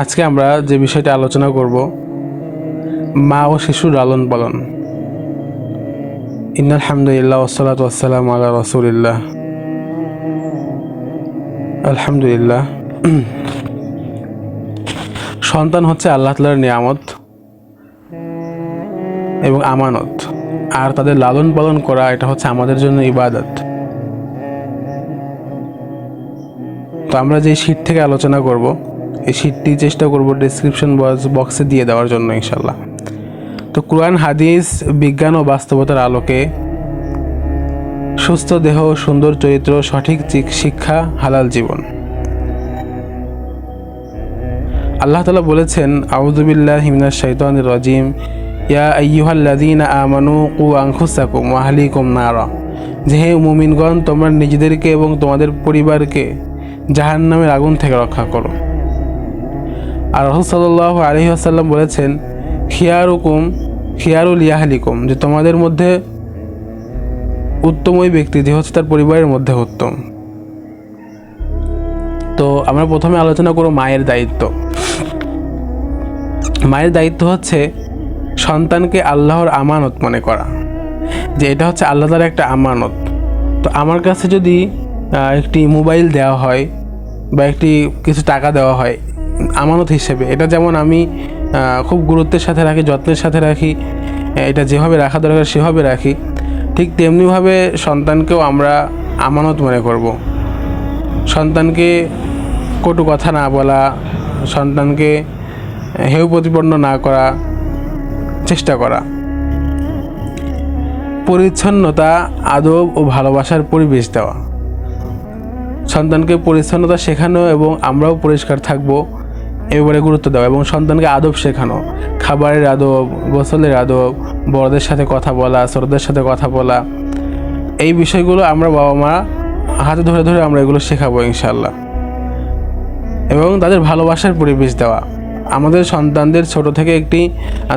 আজকে আমরা যে বিষয়টা আলোচনা করব, মা ও শিশুর লালন পালন। ইন্নাল হামদুলিল্লাহ ওয়াসসালাতু ওয়াসসালামু আলা রাসূলিল্লাহ। আলহামদুলিল্লাহ। সন্তান হচ্ছে আল্লাহ তাআলার নিয়ামত এবং আমানত, আর তাদের লালন পালন করা এটা হচ্ছে আমাদের জন্য ইবাদত। তো আমরা যে শীট থেকে আলোচনা করব, এই শীটটি চেষ্টা করব ডেসক্রিপশন বক্সে দিয়ে দেওয়ার জন্য ইনশাল্লাহ। তো কুরআন, হাদিস, বিজ্ঞান ও বাস্তবতার আলোকে সুস্থ দেহ, সুন্দর চরিত্র, সঠিক শিক্ষা, হালাল জীবন। আল্লাহ তাআলা বলেছেন, আউযু বিল্লাহি মিনাশ শাইতানির রাজিম, ইয়া আইয়ুহাল্লাযীনা আমানু কু আনফুসাকুম ওয়া আহলিকুম নারা, যে হে মুমিনগণ, তোমরা নিজেদেরকে এবং তোমাদের পরিবারকে জাহান্নামের আগুন থেকে রক্ষা করো। আর রাসূল সাল্লাল্লাহু আলাইহি ওয়াসাল্লাম বলেছেন, খিয়ারুকুম খিয়ারুল ইয়াহলিকুম, যে তোমাদের মধ্যে উত্তম ওই ব্যক্তি যে হচ্ছে তার পরিবারের মধ্যে উত্তম। তো আমরা প্রথমে আলোচনা করব মায়ের দায়িত্ব। মায়ের দায়িত্ব হচ্ছে সন্তানকে আল্লাহর আমানত মনে করা, যে এটা হচ্ছে আল্লাহ তাআলার একটা আমানত। তো আমার কাছে যদি একটি মোবাইল দেওয়া হয় বা একটি কিছু টাকা দেওয়া হয় আমানত হিসেবে, এটা যেমন আমি খুব গুরুত্বের সাথে রাখি, যত্নের সাথে রাখি, এটা যেভাবে রাখা দরকার সেভাবে রাখি, ঠিক তেমনিভাবে সন্তানকেও আমরা আমানত মনে করব। সন্তানকে কটু কথা না বলা, সন্তানকে হেয় প্রতিপন্ন না করা, চেষ্টা করা। পরিচ্ছন্নতা, আদব ও ভালোবাসার পরিবেশ দেওয়া, সন্তানকে পরিচ্ছন্নতা শেখানো এবং আমরাও পরিষ্কার থাকবো এবারে গুরুত্ব দেওয়া, এবং সন্তানকে আদব শেখানো, খাবারের আদব, গোসলের আদব, বড়দের সাথে কথা বলা, ছোটদের সাথে কথা বলা, এই বিষয়গুলো আমরা বাবা মা হাতে ধরে ধরে আমরা এগুলো শেখাবো ইনশাল্লাহ। এবং তাদের ভালোবাসার পরিবেশ দেওয়া, আমাদের সন্তানদের ছোট থেকে একটি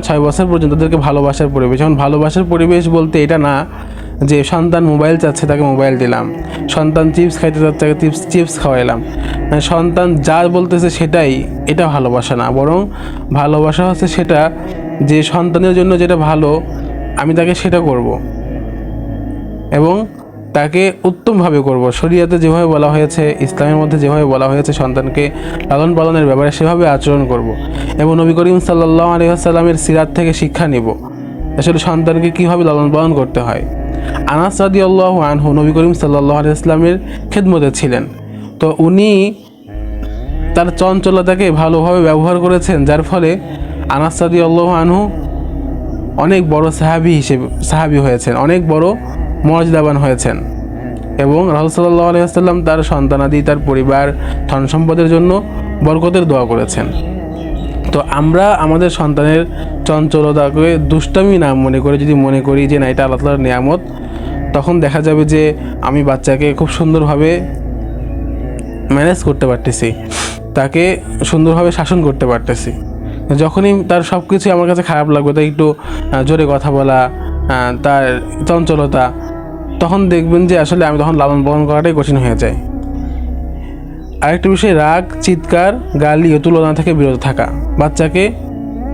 6 বছর পর্যন্ত তাদেরকে ভালোবাসার পরিবেশ। যেমন ভালোবাসার পরিবেশ বলতে এটা না যে সন্তান মোবাইল চাচ্ছে তাকে মোবাইল দিলাম, সন্তান চিপস খাইতে চাচ্ছে তাকে চিপস খাওয়াইলাম, সন্তান যা বলতেছে সেটাই, এটা ভালোবাসা না। বরং ভালোবাসা হচ্ছে সেটা যে সন্তানের জন্য যেটা ভালো আমি তাকে সেটা করব এবং তাকে উত্তমভাবে করব। শরীয়তে যেভাবে বলা হয়েছে, ইসলামের মধ্যে যেভাবে বলা হয়েছে সন্তানকে লালন পালনের ব্যাপারে, সেভাবে আচরণ করব। এবং নবী করিম সাল্লাল্লাহু আলাইহি ওয়াসাল্লামের সিরাত থেকে শিক্ষা নিব আসলে সন্তানকে কীভাবে লালন পালন করতে হয়। আনাস রাদিয়াল্লাহু আনহু নবী করিম সাল্লাল্লাহু আলাইহি ওয়াসাল্লামের খেদমতে ছিলেন। তো উনি তার চঞ্চলতাকে ভালোভাবে ব্যবহার করেছেন, যার ফলে আনাস রাদিয়াল্লাহু আনহু অনেক বড় সাহাবী হয়েছেন, অনেক বড় মর্যাদাবান হয়েছেন। এবং রাসূল সাল্লাল্লাহু আলাইহি ওয়াসাল্লাম তার সন্তানাদি, তার পরিবার, ধন সম্পদের জন্য বরকতের দোয়া করেছেন। তো আমরা আমাদের সন্তানের চঞ্চলতাকে দুষ্টামি না মনে করে যদি মনে করি যে না এটা আল্লাহ তাআলার নিয়ামত, তখন দেখা যাবে যে আমি বাচ্চাকে খুব সুন্দরভাবে ম্যানেজ করতে পারতেছি, তাকে সুন্দরভাবে শাসন করতে পারতেছি। যখনই তার সব কিছুই আমার কাছে খারাপ লাগবে, তাই একটু জোরে কথা বলা, তার চঞ্চলতা, তখন দেখবেন যে আসলে আমি তখন লালন পালন করাটাই কঠিন হয়ে যায়। আরেকটা বিষয়, রাগ, চিৎকার, গালি ও তুলনা থেকে বিরত থাকা। বাচ্চাকে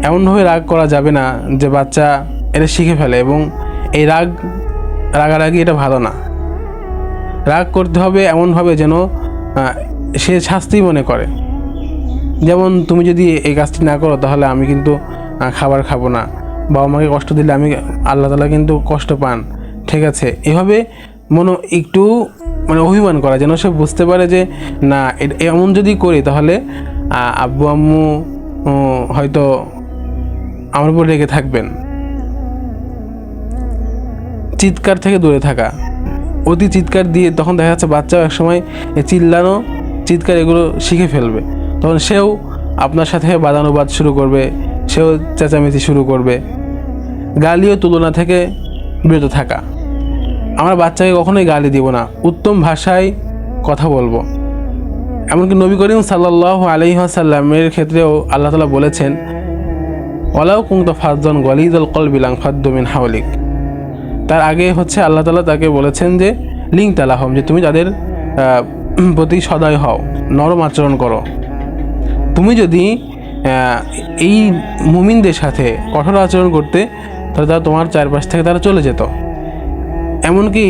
এমনভাবে রাগ করা যাবে না যে বাচ্চা এটা শিখে ফেলে, এবং এই রাগারাগি এটা ভালো না। রাগ করতে হবে এমনভাবে যেন সে শাস্তি মনে করে। যেমন তুমি যদি এই কাজটি না করো তাহলে আমি কিন্তু খাবার খাবো না, বাবা মাকে কষ্ট দিলে আমি আল্লাহ তাআলা কিন্তু কষ্ট পান, ঠিক আছে। এভাবে একটু অভিমান করা, যেন সে বুঝতে পারে যে না এমন যদি করি তাহলে আব্বু আম্মু হয়তো আমার উপর রেগে থাকবেন। চিৎকার থেকে দূরে থাকা, অতি চিৎকার দিয়ে তখন দেখা যাচ্ছে বাচ্চাও একসময় চিল্লানো, চিৎকার এগুলো শিখে ফেলবে, তখন সেও আপনার সাথে বাদানুবাদ শুরু করবে, সেও চেঁচামেচি শুরু করবে। গালি ও তুলনা থেকে বিরত থাকা, আমরা বাচ্চাকে কখনোই গালি দিব না, উত্তম ভাষায় কথা বলবো। এমনকি নবী করিম সাল্লাল্লাহু আলাইহি ওয়াসাল্লামের ক্ষেত্রেও আল্লাহ তাআলা বলেছেন, ওয়ালাউ কুনতা ফাজ্জান গালিযাল কলবি লানফাদ্দু মিন হাওলিক। তার আগে হচ্ছে আল্লাহ তাআলা তাকে বলেছেন যে লিনতা লাহুম, যে তুমি তাদের প্রতি সদয় হও, নরম আচরণ করো। তুমি যদি এই মুমিনদের সাথে কঠোর আচরণ করতে, তাহলে তারা তোমার চারপাশ থেকে তারা চলে যেত। এমনকি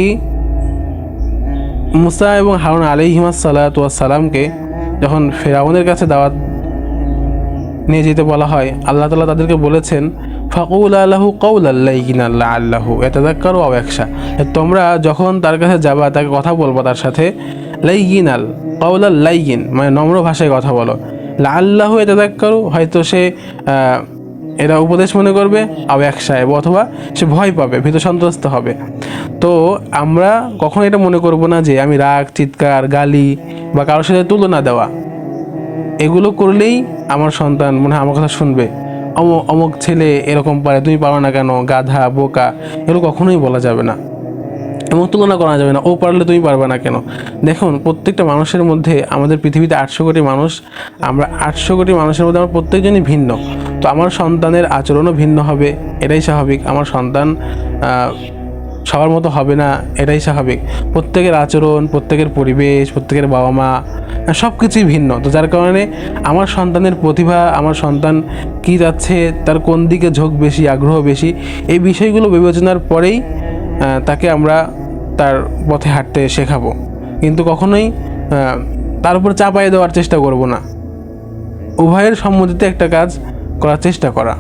মুসা এবং হারুন আলাইহিমাস সালাতু ওয়াস সালামকে যখন ফেরাউনের কাছে দাওয়াত নিয়ে যেতে বলা হয়, আল্লাহ তাআলা তাদেরকে বলেছেন ফাকুলা লাহু কাওলাল লাইয়িনা লাআল্লাহু ইয়াতাযাক্কারু আও ইয়াখশা। তোমরা যখন তার কাছে যাবা, তাকে কথা বলবা, তার সাথে লাইয়িনাল কাওলাল লাইয়িন মানে নম্র ভাষায় কথা বলো, লাআল্লাহু ইয়াতাযাক্কারু হয়তো সে এরা উপদেশ মনে করবে, আও ইয়াখশা অথবা সে ভয় পাবে, ভীত সন্ত্রস্ত হবে। তো আমরা কখনো এটা মনে করব না যে আমি রাগ, চিৎকার, গালি বা কারোর সাথে তুলনা দেওয়া, এগুলো করলেই আমার সন্তান মনে হয় আমার কথা শুনবে। অমুক ছেলে এরকম পারে, তুমি পারো না কেন, গাধা, বোকা, এগুলো কখনোই বলা যাবে না এবং তুলনা করা যাবে না। ও পারলে তুমি পারবে না কেন? দেখুন, প্রত্যেকটা মানুষের মধ্যে, আমাদের পৃথিবীতে 800 কোটি মানুষ, আমরা 800 কোটি মানুষের মধ্যে আমরা প্রত্যেকজনই ভিন্ন। তো আমার সন্তানের আচরণও ভিন্ন হবে, এটাই স্বাভাবিক। আমার সন্তান সবার মতো হবে না, এটাই স্বাভাবিক। প্রত্যেকের আচরণ, প্রত্যেকের পরিবেশ, প্রত্যেকের বাবা মা সব কিছুই ভিন্ন। তো যার কারণে আমার সন্তানের প্রতিভা, আমার সন্তান কী যাচ্ছে, তার কোন দিকে ঝোঁক বেশি, আগ্রহ বেশি, এই বিষয়গুলো বিবেচনার পরেই তাকে আমরা তার পথে হাঁটতে শেখাবো, কিন্তু কখনোই তার উপর চাপাই দেওয়ার চেষ্টা করব না। উভয়ের সম্মতিতে একটা কাজ করার চেষ্টা করা।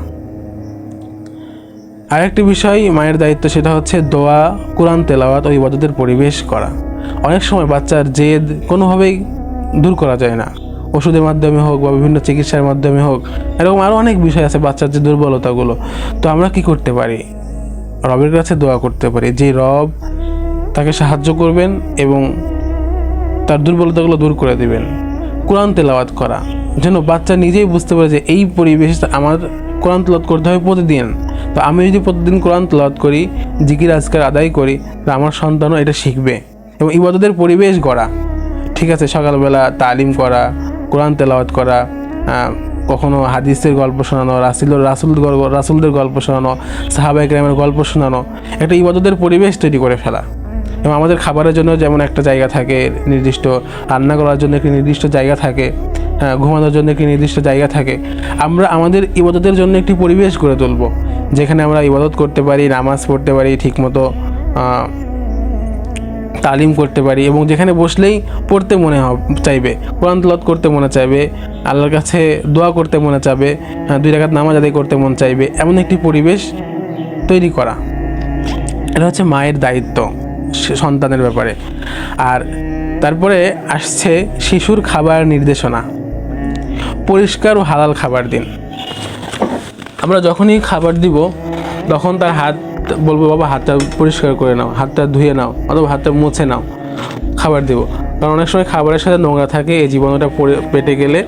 আরেকটি বিষয় মায়ের দায়িত্ব, সেটা হচ্ছে দোয়া, কোরআন তেলাওয়াত ও ইবাদতের পরিবেশ করা। অনেক সময় বাচ্চার জেদ কোনোভাবেই দূর করা যায় না, ওষুধের মাধ্যমে হোক বা বিভিন্ন চিকিৎসার মাধ্যমে হোক, এরকম আরও অনেক বিষয় আছে বাচ্চার যে দুর্বলতাগুলো। তো আমরা কি করতে পারি? রবের কাছে দোয়া করতে পারি যে রব তাকে সাহায্য করবেন এবং তার দুর্বলতাগুলো দূর করে দেবেন। কোরআন তেলাওয়াত করা, যেন বাচ্চা নিজেই বুঝতে পারে যে এই পরিবেশ আমার কোরআন তেলাওয়াত করতে হবে প্রতিদিন। তো আমি যদি প্রতিদিন কোরআন তেলাওয়াত করি, জিকির আজকার আদায় করি, তাহলে আমার সন্তানও এটা শিখবে। এবং ইবাদতের পরিবেশ গড়া, ঠিক আছে, সকালবেলা তালিম করা, কোরআন তেলাওয়াত করা, কখনো হাদিসের গল্প শোনানো, রাসূলদের গল্প শোনানো, সাহাবায়ে কেরামের গল্প শোনানো, একটা ইবাদতের পরিবেশ তৈরি করে ফেলা। এবং আমাদের খাবারের জন্য যেমন একটা জায়গা থাকে নির্দিষ্ট, রান্না করার জন্য একটি নির্দিষ্ট জায়গা থাকে, ঘুমানোর জন্য একটি নির্দিষ্ট জায়গা থাকে, আমরা আমাদের ইবাদতের জন্য একটি পরিবেশ গড়ে তুলব, যেখানে আমরা ইবাদত করতে পারি, নামাজ পড়তে পারি, ঠিকমতো তালিম করতে পারি, এবং যেখানে বসলেই পড়তে মনে চাইবে, কোরআন তেলাওয়াত করতে মনে চাইবে, আল্লাহর কাছে দোয়া করতে মনে চাইবে, 2 রাকাত নামাজ আদায় করতে মন চাইবে, এমন একটি পরিবেশ তৈরি করা। এটা হচ্ছে মায়ের দায়িত্ব সন্তানের ব্যাপারে। আর তারপরে আসছে শিশুর খাবার নির্দেশনা। পরিষ্কার ও হালাল খাবার দিন। আমরা যখনই খাবার দিব তখন তার হাত বলবো, বাবা হাতটা পরিষ্কার করে নাও, হাতটা ধুয়ে নাও, অথবা হাতটা মুছে নাও, খাবার দিব। কারণ অনেক সময় খাবারের সাথে নোংরা থাকে, এই জীবাণুটা পেটে গেলে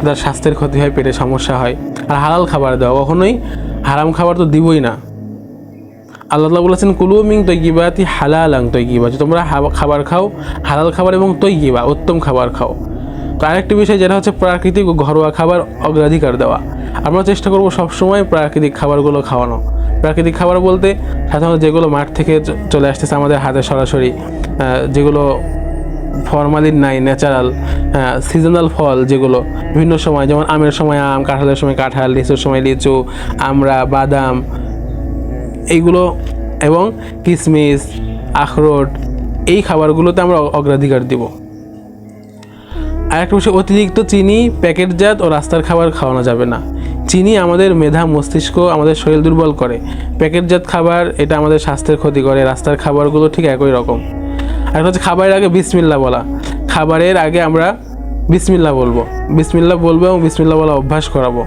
তার স্বাস্থ্যের ক্ষতি হয়, পেটে সমস্যা হয়। আর হালাল খাবার দেওয়া, কখনোই হারাম খাবার তো দিবই না। আল্লাহ বলেছেন কুলু মিন তাইয়্যিবাতি হালালান তাইয়্যিবা, তোমরা খাবার খাও, হালাল খাবার এবং তাইয়্যিবা উত্তম খাবার খাও। তো আরেকটি বিষয় যেটা হচ্ছে প্রাকৃতিক ও ঘরোয়া খাবার অগ্রাধিকার দেওয়া। আমরা চেষ্টা করব সবসময় প্রাকৃতিক খাবারগুলো খাওয়ানো। প্রাকৃতিক খাবার বলতে সাধারণত যেগুলো মাঠ থেকে চলে আসতেছে আমাদের হাতে সরাসরি, যেগুলো ফরমালিন নাই, ন্যাচারাল, সিজনাল ফল, যেগুলো বিভিন্ন সময়, যেমন আমের সময় আম, কাঁঠালের সময় কাঁঠাল, লিচুর সময় লিচু, আমরা, বাদাম, এইগুলো, এবং কিশমিশ, আখরোট, এই খাবারগুলোতে আমরা অগ্রাধিকার দিব। আর একটা বিষয়, অতিরিক্ত চিনি, প্যাকেটজাত ও রাস্তার খাবার খাওয়ানো যাবে না। চিনি আমাদের মেধা, মস্তিষ্ক, আমাদের শরীর দুর্বল করে। প্যাকেটজাত খাবার এটা আমাদের স্বাস্থ্যের ক্ষতি করে। রাস্তার খাবারগুলো ঠিক একই রকম। আর হচ্ছে খাবারের আগে বিসমিল্লাহ বলা। খাবারের আগে আমরা বিসমিল্লাহ বলবো এবং বিসমিল্লাহ বলা অভ্যাস করাবো।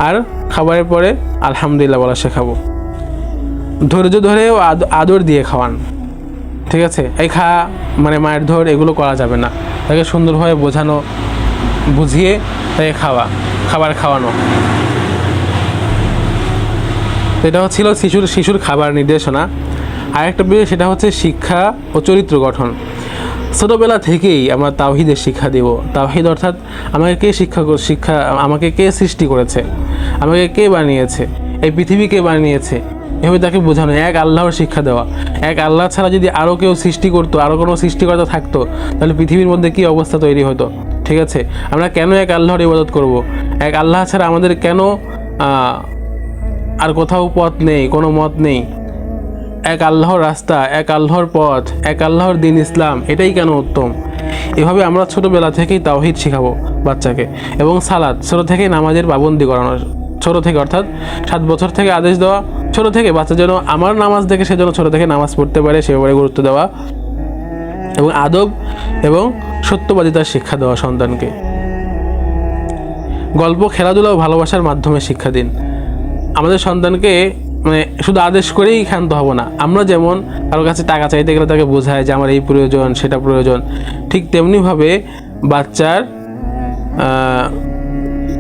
আর খাবারের পরে আলহামদুলিল্লাহ বলা শেখাবো। ধৈর্য ধরেও আদর দিয়ে খাওয়ান, ঠিক আছে? এই মানে মায়ের ধর, এগুলো করা যাবে না। তাকে সুন্দরভাবে বোঝানো, বুঝিয়ে তাকে খাবার খাওয়ানো। এটা ছিল শিশুর খাবার নির্দেশনা। আরেকটা বিষয়, সেটা হচ্ছে শিক্ষা ও চরিত্র গঠন। ছোটোবেলা থেকেই আমরা তাওহীদের শিক্ষা দেব। তাওহীদ অর্থাৎ আমাকে কে সৃষ্টি করেছে, আমাকে কে বানিয়েছে, এই পৃথিবী কে বানিয়েছে, এভাবে তাকে বোঝানো, এক আল্লাহর শিক্ষা দেওয়া। এক আল্লাহ ছাড়া যদি আরও কেউ সৃষ্টি করতো, আরও কোনো সৃষ্টিকর্তা থাকতো, তাহলে পৃথিবীর মধ্যে কী অবস্থা তৈরি হতো। ঠিক আছে? আমরা কেন এক আল্লাহর ইবাদত করব? এক আল্লাহ ছাড়া আমাদের কেন আর কোথাও পথ নেই, কোনো মত নেই? এক আল্লাহর রাস্তা, এক আল্লাহর পথ, এক আল্লাহর দিন ইসলাম, এটাই কেন উত্তম? এভাবে আমরা ছোটোবেলা থেকেই তাওহীদ শেখাবো বাচ্চাকে, এবং সালাত ছোটো থেকেই নামাজের পাবন্দি করানো, ছোটো থেকে, অর্থাৎ 7 বছর থেকে আদেশ দেওয়া, ছোটো থেকে বাচ্চা যেন আমার নামাজ দেখে সে যেন ছোটো থেকে নামাজ পড়তে পারে সে ব্যাপারে গুরুত্ব দেওয়া, এবং আদব এবং সত্যবাদিতার শিক্ষা দেওয়া সন্তানকে। গল্প, খেলাধুলা ও ভালোবাসার মাধ্যমে শিক্ষা দিন। আমাদের সন্তানকে মানে শুধু আদেশ করেই ক্ষান্ত হব না। আমরা যেমন কারোর কাছে টাকা চাইতে গেলে তাকে বোঝায় যে আমার এই প্রয়োজন, সেটা প্রয়োজন, ঠিক তেমনিভাবে বাচ্চার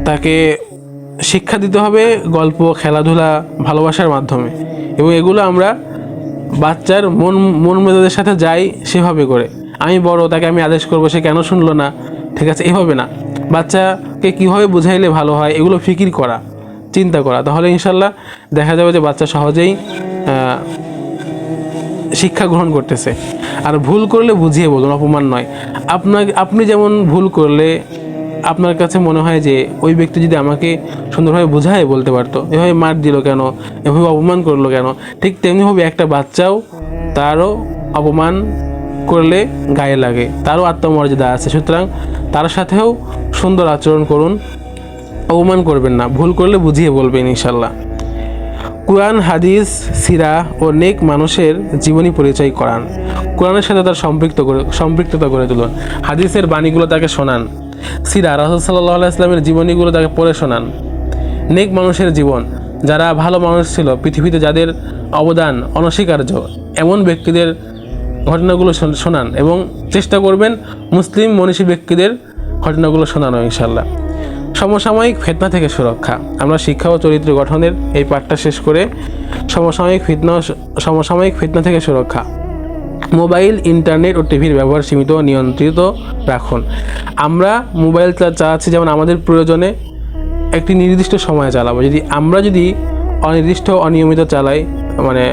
তাকে শিক্ষা দিতে হবে গল্প, খেলাধুলা, ভালোবাসার মাধ্যমে, এবং এগুলো আমরা বাচ্চার মন মেজাজের সাথে যাই সেভাবে করে। আমি বড়, তাকে আমি আদেশ করবো, সে কেন শুনলো না, ঠিক আছে, এভাবে না। বাচ্চাকে কীভাবে বুঝাইলে ভালো হয় এগুলো ফিকির করা, চিন্তা করা, তাহলে ইনশাল্লাহ দেখা যাবে যে বাচ্চা সহজেই শিক্ষা গ্রহণ করতেছে। আর ভুল করলে বুঝিয়ে বলুন, অপমান নয়। আপনি যেমন ভুল করলে আপনার কাছে মনে হয় যে ওই ব্যক্তি যদি আমাকে সুন্দরভাবে বুঝায় বলতে পারতো, এভাবে মার দিল কেন, এভাবে অপমান করলো কেন, ঠিক তেমনিভাবে একটা বাচ্চাও তারও অপমান করলে গায়ে লাগে, তারও আত্মমর্যাদা আছে। সুতরাং তার সাথেও সুন্দর আচরণ করুন, অপমান করবেন না, ভুল করলে বুঝিয়ে বলবেন ইনশাল্লাহ। কোরআন, হাদিস, সিরা ও নেক মানুষের জীবনী পরিচয় করান। কোরআনের সাথে তার সম্পৃক্ততা করে তুলুন। হাদিসের বাণীগুলো তাকে শোনান। সিরা, রাসূল সাল্লাল্লাহু আলাইহি ওয়াসাল্লামের জীবনীগুলো তাকে পড়ে শোনান। নেক মানুষের জীবন, যারা ভালো মানুষ ছিল, পৃথিবীতে যাদের অবদান অনস্বীকার্য, এমন ব্যক্তিদের ঘটনাগুলো শোনান, এবং চেষ্টা করবেন মুসলিম মনীষী ব্যক্তিদের ঘটনাগুলো শোনানো ইনশাল্লাহ। সমসাময়িক ফিতনা থেকে সুরক্ষা। আমরা শিক্ষা ও চরিত্র গঠনের এই পাঠটা শেষ করে সমসাময়িক ফিতনা থেকে সুরক্ষা। মোবাইল, ইন্টারনেট ও টিভির ব্যবহার সীমিত ও নিয়ন্ত্রিত রাখুন। আমরা মোবাইল চালাচ্ছি যেমন আমাদের প্রয়োজনে একটি নির্দিষ্ট সময়ে চালাবো। আমরা যদি অনির্দিষ্ট, অনিয়মিত চালাই, মানে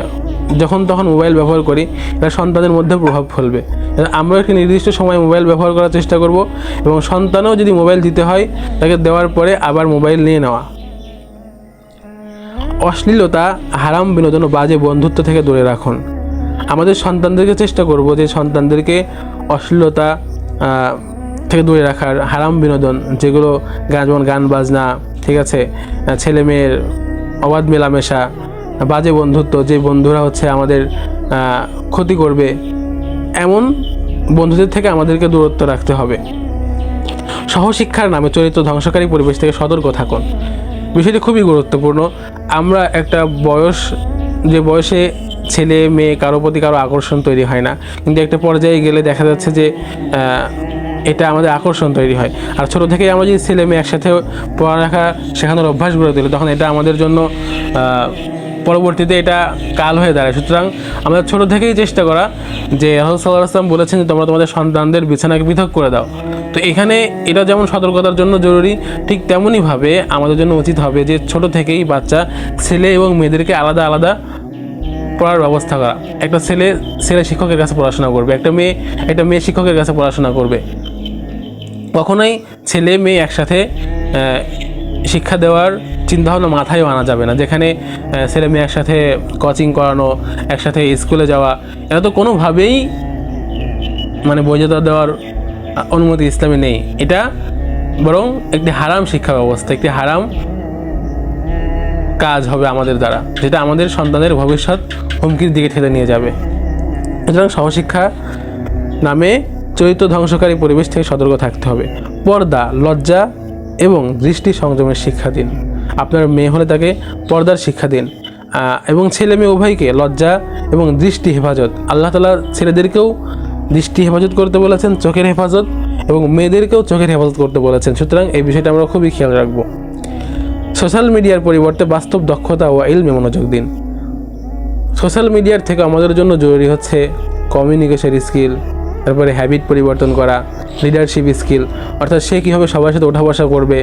যখন তখন মোবাইল ব্যবহার করি, এটা সন্তানের মধ্যে প্রভাব ফেলবে। আমরা একটি নির্দিষ্ট সময় মোবাইল ব্যবহার করার চেষ্টা করব, এবং সন্তানও যদি মোবাইল দিতে হয় তাকে দেওয়ার পরে আবার মোবাইল নিয়ে নেওয়া। অশ্লীলতা, হারাম বিনোদন ও বাজে বন্ধুত্ব থেকে দূরে রাখুন। আমাদের সন্তানদেরকে চেষ্টা করব যে সন্তানদেরকে অশ্লীলতা থেকে দূরে রাখার, হারাম বিনোদন যেগুলো যেমন গান বাজনা, ঠিক আছে, ছেলে মেয়ের অবাধ মেলামেশা, বাজে বন্ধুত্ব, যে বন্ধুরা হচ্ছে আমাদের ক্ষতি করবে, এমন বন্ধুদের থেকে আমাদেরকে দূরত্ব রাখতে হবে। সহশিক্ষার নামে চরিত্র ধ্বংসকারী পরিবেশ থেকে সতর্ক থাকুন। বিষয়টি খুবই গুরুত্বপূর্ণ। আমরা একটা যে বয়সে ছেলে মেয়ে কারো প্রতি কারো আকর্ষণ তৈরি হয় না, কিন্তু একটা পর্যায়ে গেলে দেখা যাচ্ছে যে এটা আমাদের আকর্ষণ তৈরি হয়। আর ছোটো থেকেই আমরা যদি ছেলে মেয়ে একসাথে পড়ালেখা শেখানোর অভ্যাস গড়ে তুলি, তখন এটা আমাদের জন্য পরবর্তীতে এটা কাল হয়ে দাঁড়ায়। সুতরাং আমাদের ছোটো থেকেই চেষ্টা করা, যে রাসূল সাল্লাল্লাহু আলাইহি ওয়াসাল্লাম বলেছেন যে তোমরা তোমাদের সন্তানদের বিছানাকে পৃথক করে দাও। তো এখানে এটা যেমন সতর্কতার জন্য জরুরি, ঠিক তেমনইভাবে আমাদের জন্য উচিত হবে যে ছোটো থেকেই ছেলে এবং মেয়েদেরকে আলাদা আলাদা পড়ার ব্যবস্থা করা। একটা ছেলে শিক্ষকের কাছে পড়াশোনা করবে, একটা মেয়ে শিক্ষকের কাছে পড়াশোনা করবে। কখনোই ছেলে মেয়ে একসাথে শিক্ষা দেওয়ার চিন্তাভাবনা মাথায়ও আনা যাবে না, যেখানে ছেলে মেয়ে একসাথে কোচিং করানো, একসাথে স্কুলে যাওয়া, এটা তো কোনোভাবেই মানে বৈধতা দেওয়ার অনুমতি ইসলামে নেই। এটা বরং একটি হারাম শিক্ষা ব্যবস্থা, একটি হারাম কাজ হবে আমাদের দ্বারা, যেটা আমাদের সন্তানের ভবিষ্যৎ হুমকির দিকে ঠেলে নিয়ে যাবে। সুতরাং সহশিক্ষা নামে চরিত্র ধ্বংসকারী পরিবেশ থেকে সতর্ক থাকতে হবে। পর্দা, লজ্জা এবং দৃষ্টি সংযমের শিক্ষা দিন। আপনার মেয়ে হলে তাকে পর্দার শিক্ষা দিন, এবং ছেলে মেয়ে উভয়কে লজ্জা এবং দৃষ্টি হেফাজত। আল্লাহ তাআলা ছেলেদেরকেও দৃষ্টি হেফাজত করতে বলেছেন, চোখের হেফাজত, এবং মেয়েদেরকেও চোখের হেফাজত করতে বলেছেন। সুতরাং এই বিষয়টা আমরা খুবই খেয়াল রাখবো। সোশ্যাল মিডিয়ার পরিবর্তে বাস্তব দক্ষতা ও ইলমে মনোযোগ দিন। সোশ্যাল মিডিয়ার থেকে আমাদের জন্য জরুরি হচ্ছে কমিউনিকেশন স্কিল, তারপরে হ্যাবিট পরিবর্তন করা, লিডারশিপ স্কিল, অর্থাৎ সে কীভাবে সবার সাথে ওঠা বসা করবে,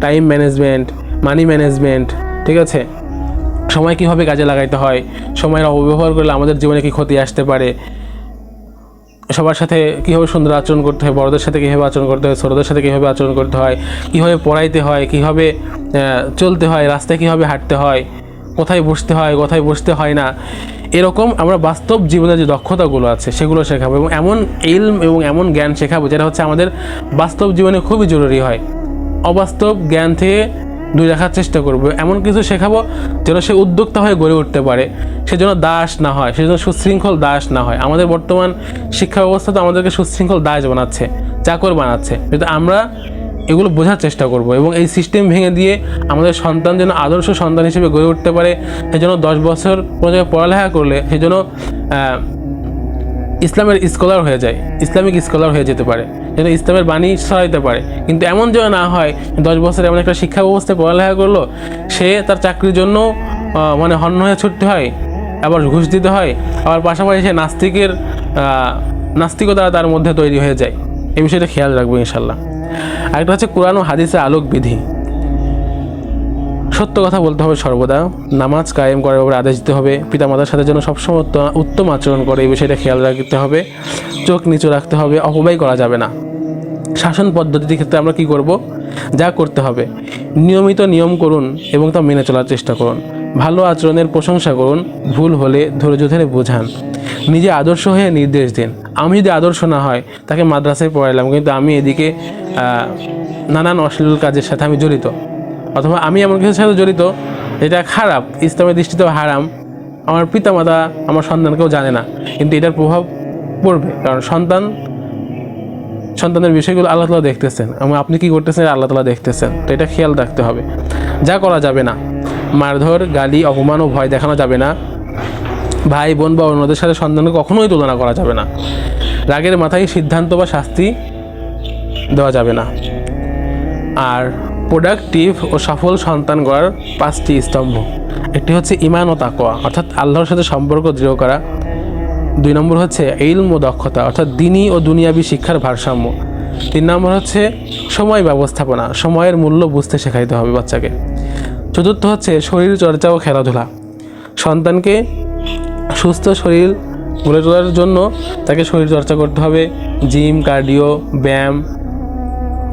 টাইম ম্যানেজমেন্ট, মানি ম্যানেজমেন্ট, ঠিক আছে, সময় কীভাবে কাজে লাগাইতে হয়, সময়ের অপব্যবহার করলে আমাদের জীবনে কী ক্ষতি আসতে পারে, সবার সাথে কীভাবে সুন্দর আচরণ করতে হয়, বড়দের সাথে কীভাবে আচরণ করতে হয়, ছোটোদের সাথে কীভাবে আচরণ করতে হয়, কীভাবে পড়াইতে হয়, কীভাবে চলতে হয়, রাস্তায় কীভাবে হাঁটতে হয়, কোথায় বসতে হয়, কোথায় বসতে হয় না, এরকম আমরা বাস্তব জীবনের যে দক্ষতাগুলো আছে সেগুলো শেখাবো এবং এমন ইলম এবং এমন জ্ঞান শেখাবো যেটা হচ্ছে আমাদের বাস্তব জীবনে খুবই জরুরি হয়। অবাস্তব জ্ঞান থেকে দূরে রাখার চেষ্টা করবো, এমন কিছু শেখাবো যেন সে উদ্যোক্তা হয়ে গড়ে উঠতে পারে, সেজন্য দাস না হয়, সেজন্য সুশৃঙ্খল দাস না হয়। আমাদের বর্তমান শিক্ষা ব্যবস্থা তো আমাদেরকে সুশৃঙ্খল দাস বানাচ্ছে, চাকর বানাচ্ছে, কিন্তু আমরা এগুলো বোঝার চেষ্টা করব এবং এই সিস্টেম ভেঙে দিয়ে আমাদের সন্তান যেন আদর্শ সন্তান হিসেবে গড়ে উঠতে পারে। সেজন্য 10 বছর কোনো জায়গায় পড়ালেখা করলে সেজন্য ইসলামের স্কলার হয়ে যায়, ইসলামিক স্কলার হয়ে যেতে পারে, যেন ইসলামের বাণী ছড়াইতে পারে। কিন্তু এমন যেন না হয় 10 বছর এমন একটা শিক্ষা ব্যবস্থায় পড়ালেখা করলো, সে তার চাকরির জন্য মানে হন্য হয়ে ছুটতে হয়, আবার ঘুষ দিতে হয়, আবার পাশাপাশি সে নাস্তিকতা তার মধ্যে তৈরি হয়ে যায়। এই বিষয়টা খেয়াল রাখবো ইনশাল্লাহ। আরেকটা হচ্ছে কোরআন ও হাদিসের আলোক বিধি। সত্য কথা বলতে হবে সর্বদা, নামাজ কায়েম করার ব্যাপারে আদেশ দিতে হবে, পিতামাতার সাথে যেন সবসময় উত্তম আচরণ করে এই বিষয়টা খেয়াল রাখতে হবে, চোখ নিচু রাখতে হবে, অপব্যয় করা যাবে না। শাসন পদ্ধতির ক্ষেত্রে আমরা কি করব, যা করতে হবে নিয়মিত নিয়ম করুন এবং তা মেনে চলার চেষ্টা করুন, ভালো আচরণের প্রশংসা করুন, ভুল হলে ধৈর্য ধরে বোঝান, নিজে আদর্শ হয়ে নির্দেশ দিন। আমি যদি আদর্শ না হয়, তাকে মাদ্রাসায় পড়াইলাম কিন্তু আমি এদিকে নানান অশ্লীল কাজের সাথে আমি জড়িত, অথবা আমি এমন কিছুর সাথে জড়িত যেটা খারাপ, ইসলামের দৃষ্টিতেও হারাম, আমার পিতামাতা আমার সন্তানকেও জানে না, কিন্তু এটার প্রভাব পড়বে, কারণ সন্তানের বিষয়গুলো আল্লাহ তাআলা দেখতেছেন এবং আপনি কি করতেছেন আল্লাহ তাআলা দেখতেছেন। তো এটা খেয়াল রাখতে হবে। যা করা যাবে না, মারধর, গালি, অপমান ও ভয় দেখানো যাবে না। ভাই বোন বা অন্যদের সাথে সন্তানকে কখনোই তুলনা করা যাবে না। রাগের মাথায় সিদ্ধান্ত বা শাস্তি দেওয়া যাবে না। আর প্রোডাক্টিভ ও সফল সন্তান গড়ার 5টি স্তম্ভ, একটি হচ্ছে ঈমান ও তাকওয়া, অর্থাৎ আল্লাহর সাথে সম্পর্ক দৃঢ় করা। 2 নম্বর হচ্ছে ইলম ও দক্ষতা, অর্থাৎ দ্বীনি ও দুনিয়াবি শিক্ষার ভারসাম্য। 3 নম্বর হচ্ছে সময় ব্যবস্থাপনা, সময়ের মূল্য বুঝতে শেখাইতে হবে বাচ্চাকে। 4র্থ হচ্ছে শরীর চর্চা ও খেলাধুলা, সন্তানকে সুস্থ শরীর গড়ে তোলার জন্য তাকে শরীর চর্চা করতে হবে, জিম, কার্ডিও, ব্যায়াম,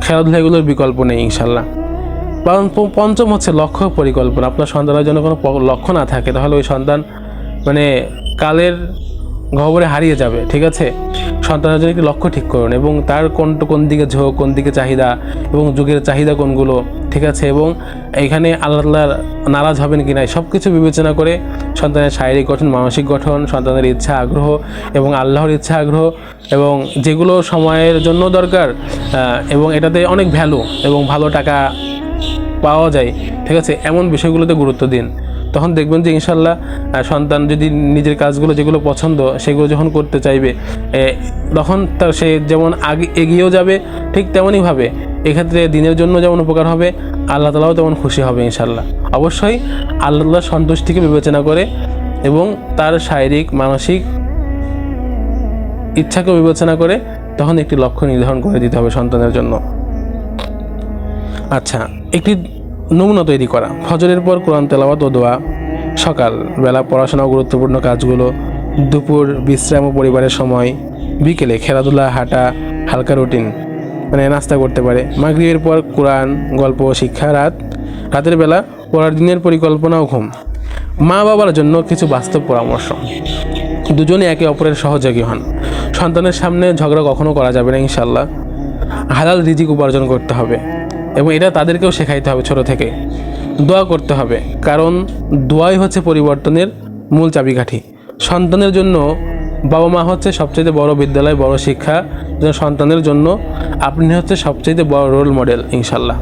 খেলাধুলা এগুলোর বিকল্প নেই ইনশাল্লাহ। 5ম হচ্ছে লক্ষ্য পরিকল্পনা। আপনার সন্তানের জন্য কোনো লক্ষ্য না থাকে তাহলে ওই সন্তান মানে কালের গহ্বরে হারিয়ে যাবে, ঠিক আছে। সন্তানের জন্য একটি লক্ষ্য ঠিক করুন এবং তার কোন দিকে ঝোঁক, কোন দিকে চাহিদা এবং যুগের চাহিদা কোনগুলো, ঠিক আছে, এবং এখানে আল্লাহ তাআলা নারাজ হবেন কি না সব কিছু বিবেচনা করে সন্তানের শারীরিক গঠন, মানসিক গঠন, সন্তানের ইচ্ছা আগ্রহ এবং আল্লাহর ইচ্ছা আগ্রহ এবং যেগুলো সময়ের জন্য দরকার এবং এটাতে অনেক ভ্যালু এবং ভালো টাকা পাওয়া যায়, ঠিক আছে, এমন বিষয়গুলোতে গুরুত্ব দিন। তখন দেখবেন যে ইনশাল্লাহ সন্তান যদি নিজের কাজগুলো যেগুলো পছন্দ সেগুলো যখন করতে চাইবে তখন তার সে যেমন আগে এগিয়েও যাবে, ঠিক তেমনইভাবে এক্ষেত্রে দিনের জন্য যেমন উপকার হবে, আল্লাহ তাআলাও তেমন খুশি হবে ইনশাল্লাহ। অবশ্যই আল্লাহ তাআলার সন্তুষ্টিকে বিবেচনা করে এবং তার শারীরিক মানসিক ইচ্ছাকে বিবেচনা করে তখন একটি লক্ষ্য নির্ধারণ করে দিতে হবে সন্তানের জন্য। আচ্ছা, একটি নমুনা তৈরি করা, ফজরের পর কোরআন তেলাওয়াত ও দোয়া, সকাল বেলা পড়াশোনা ও গুরুত্বপূর্ণ কাজগুলো, দুপুর বিশ্রাম ও পরিবারের সময়, বিকেলে খেলাধুলা, হাঁটা, হালকা রুটিন মানে নাস্তা করতে পারে, মাগরিবের পর কোরআন, গল্প, শিক্ষা, রাতের বেলা পড়ার দিনের পরিকল্পনা ও ঘুম। মা বাবার জন্য কিছু বাস্তব পরামর্শ, দুজনে একে অপরের সহযোগী হন, সন্তানের সামনে ঝগড়া কখনো করা যাবে না ইনশাল্লাহ, হালাল রিজিক উপার্জন করতে হবে এবং এটা তাদেরকেও শেখাইতে হবে ছোট থেকে। দোয়া করতে হবে, কারণ দোয়াই হচ্ছে পরিবর্তনের মূল চাবিকাঠি। সন্তানের জন্য বাবা মা হচ্ছে সবচেয়ে বড় বিদ্যালয়, বড় শিক্ষা, সন্তানের জন্য আপনি হচ্ছে সবচেয়ে বড় রোল মডেল ইনশাল্লাহ।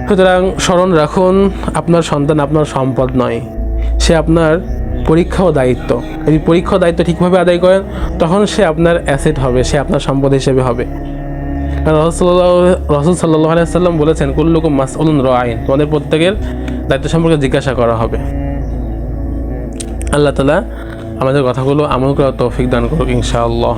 সুতরাং স্মরণ রাখুন, আপনার সন্তান আপনার সম্পদ নয়, সে আপনার পরীক্ষা ও দায়িত্ব। যদি পরীক্ষা ও দায়িত্ব ঠিকভাবে আদায় করেন তখন সে আপনার অ্যাসেট হবে, সে আপনার সম্পদ হিসেবে হবে। রাসূল সাল্লাল্লাহু আলাইহি ওয়াসাল্লাম বলেছেন, কুল্লুকুম মাসউলুন রাঈন, তোমাদের প্রত্যেকের দায়িত্ব সম্পর্কে জিজ্ঞাসা করা হবে। আল্লাহ তাআলা আমাদের কথাগুলো আমল করার তৌফিক দান করুক ইনশাআল্লাহ।